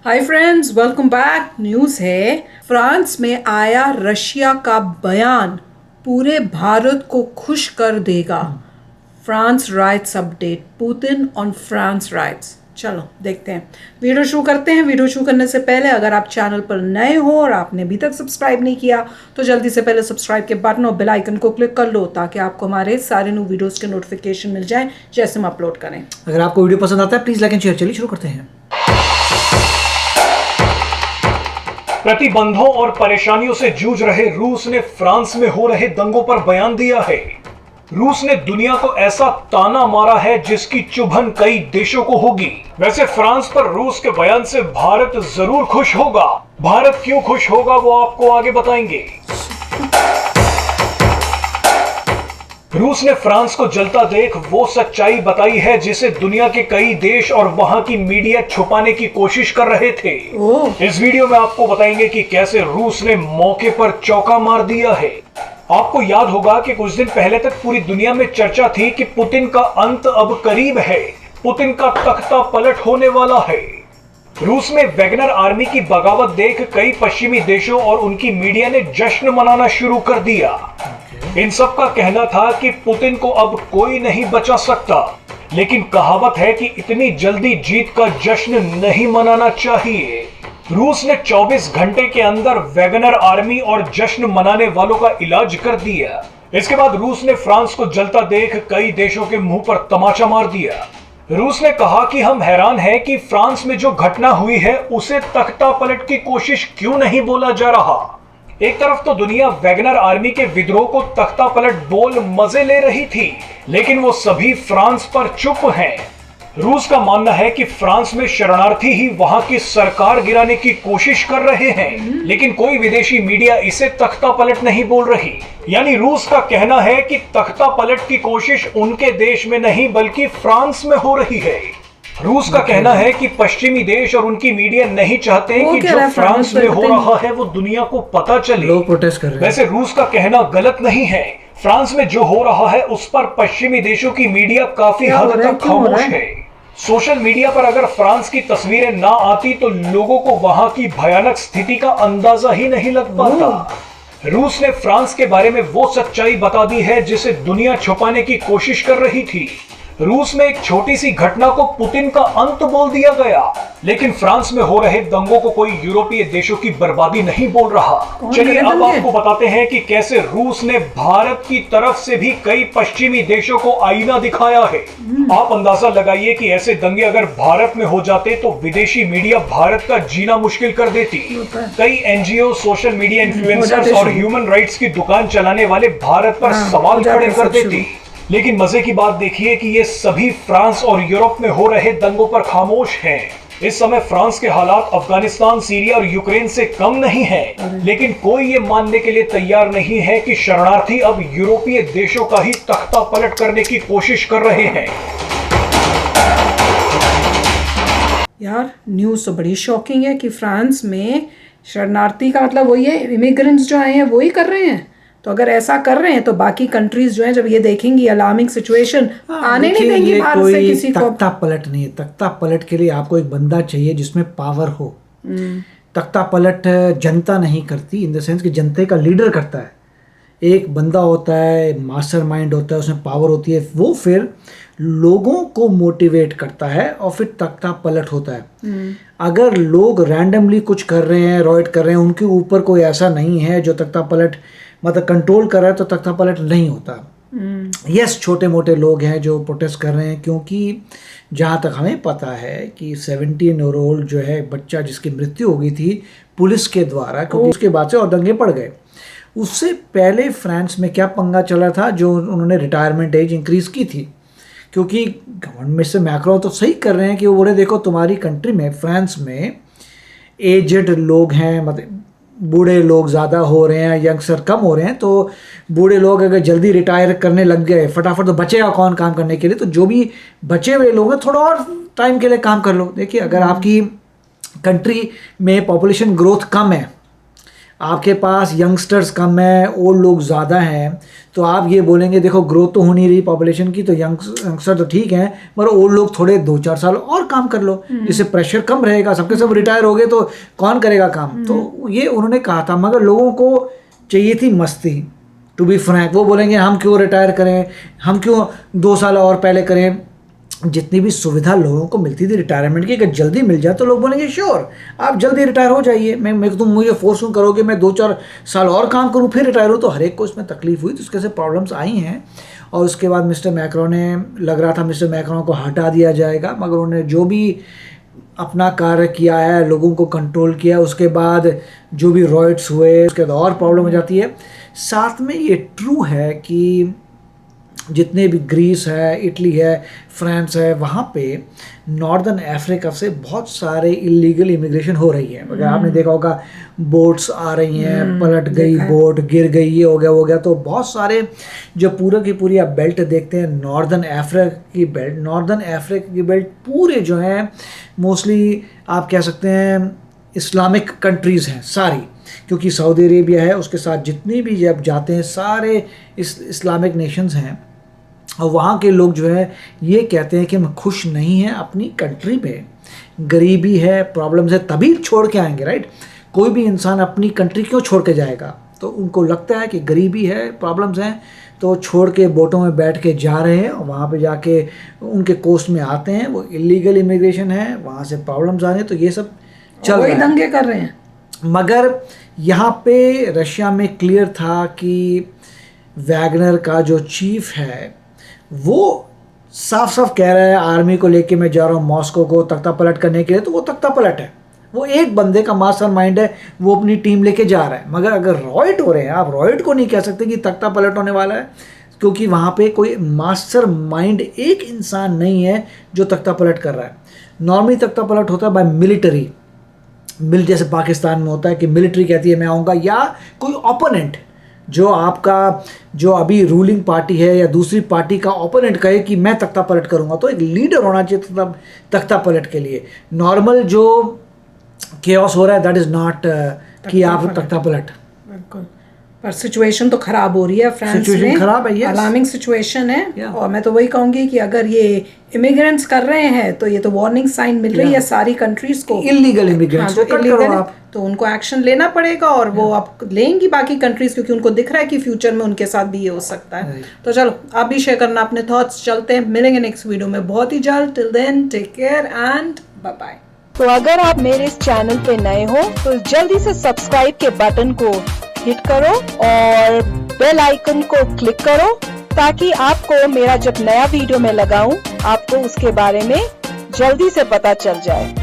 Hi friends, welcome back. News है, France में आया रशिया का बयान पूरे भारत को खुश कर देगा। France rights update, Putin on France rights. चलो देखते हैं, वीडियो शुरू करते हैं। वीडियो शुरू करने से पहले अगर आप चैनल पर नए हो और आपने अभी तक सब्सक्राइब नहीं किया तो जल्दी से पहले सब्सक्राइब के बटन और बेल आइकन को क्लिक कर लो ताकि आपको हमारे सारे न्यू वीडियोस के नोटिफिकेशन मिल जाएं जैसे हम अपलोड करें। अगर आपको वीडियो पसंद आता है प्लीज लाइक एंड शेयर। चलिए शुरू करते हैं। प्रतिबंधों और परेशानियों से जूझ रहे रूस ने फ्रांस में हो रहे दंगों पर बयान दिया है। रूस ने दुनिया को ऐसा ताना मारा है जिसकी चुभन कई देशों को होगी। वैसे फ्रांस पर रूस के बयान से भारत जरूर खुश होगा। भारत क्यों खुश होगा वो आपको आगे बताएंगे। रूस ने फ्रांस को जलता देख वो सच्चाई बताई है जिसे दुनिया के कई देश और वहां की मीडिया छुपाने की कोशिश कर रहे थे। इस वीडियो में आपको बताएंगे कि कैसे रूस ने मौके पर चौका मार दिया है। आपको याद होगा कि कुछ दिन पहले तक पूरी दुनिया में चर्चा थी कि पुतिन का अंत अब करीब है, पुतिन का तख्ता पलट होने वाला है। रूस में वैगनर आर्मी की बगावत देख कई पश्चिमी देशों और उनकी मीडिया ने जश्न मनाना शुरू कर दिया। इन सब का कहना था कि पुतिन को अब कोई नहीं बचा सकता, लेकिन कहावत है कि इतनी जल्दी जीत का जश्न नहीं मनाना चाहिए। रूस ने 24 घंटे के अंदर वैगनर आर्मी और जश्न मनाने वालों का इलाज कर दिया। इसके बाद रूस ने फ्रांस को जलता देख कई देशों के मुंह पर तमाचा मार दिया। रूस ने कहा कि हम हैरान हैं कि फ्रांस में जो घटना हुई है उसे तख्ता पलट की कोशिश क्यों नहीं बोला जा रहा। एक तरफ तो दुनिया वैगनर आर्मी के विद्रोह को तख्ता पलट बोल मजे ले रही थी, लेकिन वो सभी फ्रांस पर चुप हैं। रूस का मानना है कि फ्रांस में शरणार्थी ही वहां की सरकार गिराने की कोशिश कर रहे हैं, लेकिन कोई विदेशी मीडिया इसे तख्ता पलट नहीं बोल रही। यानी रूस का कहना है कि तख्ता पलट की कोशिश उनके देश में नहीं बल्कि फ्रांस में हो रही है। रूस का कहना है कि पश्चिमी देश और उनकी मीडिया नहीं चाहते कि जो फ्रांस में हो रहा है वो दुनिया को पता चले। लोग प्रोटेस्ट कर रहे हैं। वैसे रूस का कहना गलत नहीं है। फ्रांस में जो हो रहा है उस पर पश्चिमी देशों की मीडिया काफी हद तक खामोश है। सोशल मीडिया पर अगर फ्रांस की तस्वीरें ना आती तो लोगों को वहां की भयानक स्थिति का अंदाजा ही नहीं लग पाता। रूस ने फ्रांस के बारे में वो सच्चाई बता दी है जिसे दुनिया छुपाने की कोशिश कर रही थी। रूस में एक छोटी सी घटना को पुतिन का अंत बोल दिया गया, लेकिन फ्रांस में हो रहे दंगों को कोई यूरोपीय देशों की बर्बादी नहीं बोल रहा। चलिए अब आपको बताते हैं कि कैसे रूस ने भारत की तरफ से भी कई पश्चिमी देशों को आईना दिखाया है। आप अंदाजा लगाइए कि ऐसे दंगे अगर भारत में हो जाते तो विदेशी मीडिया भारत का जीना मुश्किल कर देती। कई एनजीओ, सोशल मीडिया इन्फ्लुएंसर्स और ह्यूमन राइट्स की दुकान चलाने वाले भारत पर सवाल खड़े कर देती। लेकिन मजे की बात देखिए कि ये सभी फ्रांस और यूरोप में हो रहे दंगों पर खामोश हैं। इस समय फ्रांस के हालात अफगानिस्तान, सीरिया और यूक्रेन से कम नहीं हैं, लेकिन कोई ये मानने के लिए तैयार नहीं है कि शरणार्थी अब यूरोपीय देशों का ही तख्ता पलट करने की कोशिश कर रहे हैं। यार न्यूज़ तो बड़ी शॉकिंग है कि फ्रांस में शरणार्थी का मतलब वही है, इमिग्रेंट्स जो आए हैं वही कर रहे हैं। तो अगर ऐसा कर रहे हैं तो बाकी कंट्रीज जो हैं जब ये देखेंगी अलार्मिंग सिचुएशन आने नहीं देंगी भारत से किसी को। तख्ता पलट नहीं है। तख्ता पलट के लिए आपको एक बंदा चाहिए जिसमें पावर हो। तख्ता पलट जनता नहीं करती, इन द सेंस कि जनता का लीडर करता है। एक बंदा होता है, मास्टर माइंड होता है, उसमें पावर होती है, वो फिर लोगों को मोटिवेट करता है और फिर तख्ता पलट होता है। अगर लोग रैंडमली कुछ कर रहे हैं, रॉयट कर रहे हैं, उनके ऊपर कोई ऐसा नहीं है जो तख्ता पलट मतलब कंट्रोल कर रहा है, तो तख्ता पलट नहीं होता। यस, छोटे मोटे लोग हैं जो प्रोटेस्ट कर रहे हैं, क्योंकि जहाँ तक हमें पता है कि 17 ईयर ओल्ड जो है बच्चा जिसकी मृत्यु हो गई थी पुलिस के द्वारा, क्योंकि उसके बाद से और दंगे पड़ गए। उससे पहले फ्रांस में क्या पंगा चला था जो उन्होंने रिटायरमेंट एज इंक्रीज़ की थी, क्योंकि गवर्नमेंट में से मैक्रो तो सही कर रहे हैं कि वो बोले देखो तुम्हारी कंट्री में, फ्रांस में एजेड लोग हैं, मतलब बूढ़े लोग ज़्यादा हो रहे हैं, यंगस्टर कम हो रहे हैं, तो बूढ़े लोग अगर जल्दी रिटायर करने लग गए फटाफट तो बचेगा कौन काम करने के लिए। तो जो भी बचे हुए लोग हैं थोड़ा और टाइम के लिए काम कर लो। देखिए अगर आपकी कंट्री में पॉपुलेशन ग्रोथ कम है, आपके पास यंगस्टर्स कम है, ओल्ड लोग ज़्यादा हैं, तो आप ये बोलेंगे देखो ग्रोथ तो हो नहीं रही पॉपुलेशन की, तो यंगस्टर तो ठीक है, मगर ओल्ड लोग थोड़े 2-4 साल और काम कर लो, जिससे प्रेशर कम रहेगा, सबके सब रिटायर हो गए तो कौन करेगा काम। तो ये उन्होंने कहा था, मगर लोगों को चाहिए थी मस्ती, टू बी फ्रैंक। वो बोलेंगे हम क्यों रिटायर करें, हम क्यों 2 साल और पहले करें। जितनी भी सुविधा लोगों को मिलती थी रिटायरमेंट की, अगर जल्दी मिल जाए तो लोग बोलेंगे श्योर आप जल्दी रिटायर हो जाइए, मैं तुम मुझे फोर्स क्यों करोगे, मैं 2-4 साल और काम करूं फिर रिटायर हूँ। तो हर एक को इसमें तकलीफ हुई, तो उसके से प्रॉब्लम्स आई हैं। और उसके बाद मिस्टर मैक्रोन ने, लग रहा था मिस्टर मैक्रोन को हटा दिया जाएगा, मगर उन्होंने जो भी अपना कार्य किया है, लोगों को कंट्रोल किया, उसके बाद जो भी रॉयट्स हुए उसके बाद और प्रॉब्लम हो जाती है। साथ में ये ट्रू है कि जितने भी ग्रीस है, इटली है, फ्रांस है, वहाँ पे नॉर्दर्न अफ्रीका से बहुत सारे इलीगल इमिग्रेशन हो रही है। अगर आपने देखा होगा बोट्स आ रही हैं, पलट गई बोट, गिर गई, ये हो गया वो गया। तो बहुत सारे जो पूरा की पूरी आप बेल्ट देखते हैं नॉर्दर्न अफ्रीका की बेल्ट पूरे जो हैं मोस्टली आप कह सकते हैं इस्लामिक कंट्रीज़ हैं सारी, क्योंकि सऊदी अरेबिया है, उसके साथ जितनी भी जब जाते हैं सारे इस्लामिक नेशंस हैं। और वहाँ के लोग जो है ये कहते हैं कि हम खुश नहीं हैं अपनी कंट्री में, गरीबी है, प्रॉब्लम्स है, तभी छोड़ के आएंगे, राइट। कोई भी इंसान अपनी कंट्री क्यों छोड़ के जाएगा, तो उनको लगता है कि गरीबी है, प्रॉब्लम्स हैं, तो छोड़ के बोटों में बैठ के जा रहे हैं और वहाँ पे जाके उनके कोस्ट में आते हैं। वो इलीगल इमिग्रेशन है, वहाँ से प्रॉब्लम्स आ रहे हैं, तो ये सब चल रहा है, दंगे कर रहे हैं। मगर यहाँ पे रशिया में क्लियर था कि वैगनर का जो चीफ है वो साफ साफ कह रहा है आर्मी को लेके मैं जा रहा हूँ मॉस्को को तख्ता पलट करने के लिए। तो वो तख्ता पलट है, वो एक बंदे का मास्टर माइंड है, वो अपनी टीम लेके जा रहा है। मगर अगर रॉयट हो रहे हैं, आप रॉयट को नहीं कह सकते कि तख्ता पलट होने वाला है, क्योंकि वहाँ पे कोई मास्टर माइंड एक इंसान नहीं है जो तख्ता पलट कर रहा है। नॉर्मली तख्ता पलट होता है बाय मिलिट्री, जैसे पाकिस्तान में होता है कि मिलिट्री कहती है मैं आऊँगा, या कोई ओपोनेंट जो आपका जो अभी रूलिंग पार्टी है या दूसरी पार्टी का ओपोनेंट कहे कि मैं तख्ता पलट करूँगा। तो एक लीडर होना चाहिए तख्ता पलट के लिए। नॉर्मल जो केओस हो रहा है दैट इज़ नॉट कि आप तख्ता पलट। बिल्कुल, पर सिचुएशन तो खराब हो रही है फ्रांस में, खराब है, अलार्मिंग सिचुएशन है। और मैं तो वही कहूँगी कि अगर ये इमिग्रेंट्स कर रहे हैं तो ये तो वार्निंग साइन मिल रही है सारी कंट्रीज को, इलीगल इमिग्रेंट्स जो इलीगल है तो उनको एक्शन लेना पड़ेगा। और वो आप लेंगी बाकी कंट्रीज, क्योंकि उनको दिख रहा है कि फ्यूचर में उनके साथ भी ये हो सकता है। तो चलो आप भी शेयर करना अपने थॉट्स। चलते हैं, मिलेंगे नेक्स्ट वीडियो में बहुत ही जल्द। Till then take care and bye bye. तो अगर आप मेरे इस चैनल पे नए हो तो जल्दी से सब्सक्राइब के बटन को हिट करो और बेल आइकन को क्लिक करो, ताकि आपको मेरा जब नया वीडियो मैं लगाऊं आपको उसके बारे में जल्दी से पता चल जाए।